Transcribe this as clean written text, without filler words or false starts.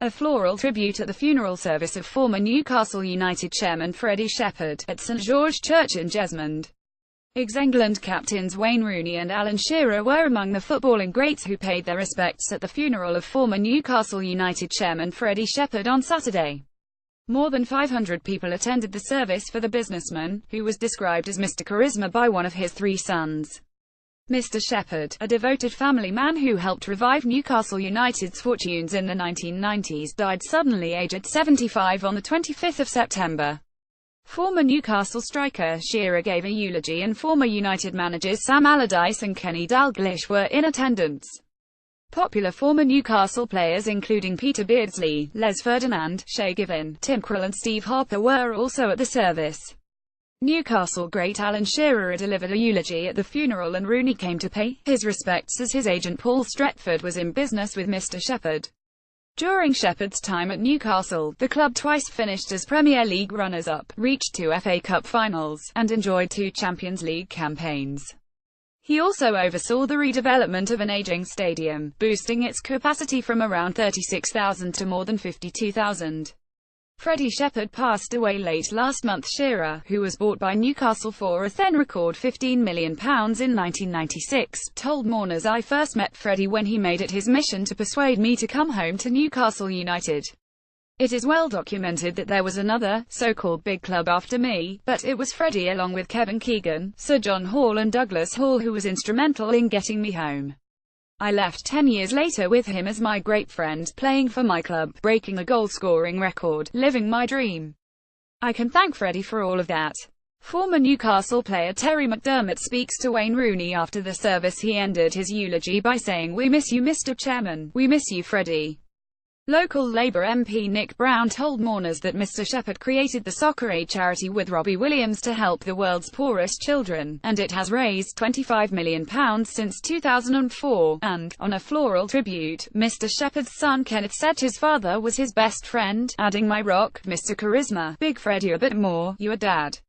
A floral tribute at the funeral service of former Newcastle United chairman Freddy Shepherd, at St George Church in Jesmond. Ex-England captains Wayne Rooney and Alan Shearer were among the footballing greats who paid their respects at the funeral of former Newcastle United chairman Freddy Shepherd on Saturday. More than 500 people attended the service for the businessman, who was described as Mr. Charisma by one of his three sons. Mr. Shepherd, a devoted family man who helped revive Newcastle United's fortunes in the 1990s, died suddenly aged 75 on the 25th of September. Former Newcastle striker Shearer gave a eulogy and former United managers Sam Allardyce and Kenny Dalglish were in attendance. Popular former Newcastle players including Peter Beardsley, Les Ferdinand, Shay Given, Tim Krul and Steve Harper were also at the service. Newcastle great Alan Shearer delivered a eulogy at the funeral and Rooney came to pay his respects as his agent Paul Stretford was in business with Mr. Shepherd. During Shepherd's time at Newcastle, the club twice finished as Premier League runners-up, reached 2 FA Cup finals, and enjoyed 2 Champions League campaigns. He also oversaw the redevelopment of an aging stadium, boosting its capacity from around 36,000 to more than 52,000. Freddy Shepherd passed away late last month. Shearer, who was bought by Newcastle for a then record £15 million in 1996, told mourners, "I first met Freddy when he made it his mission to persuade me to come home to Newcastle United. It is well documented that there was another, so-called big club after me, but it was Freddy along with Kevin Keegan, Sir John Hall and Douglas Hall who was instrumental in getting me home. I left 10 years later with him as my great friend, playing for my club, breaking a goal-scoring record, living my dream. I can thank Freddy for all of that." Former Newcastle player Terry McDermott speaks to Wayne Rooney after the service. He ended his eulogy by saying, "We miss you, Mr. Chairman. We miss you, Freddy." Local Labour MP Nick Brown told mourners that Mr. Shepherd created the Soccer Aid charity with Robbie Williams to help the world's poorest children, and it has raised £25 million since 2004, and, on a floral tribute, Mr. Shepherd's son Kenneth said his father was his best friend, adding, "My rock, Mr. Charisma, Big Fred, you're a bit more, you a dad."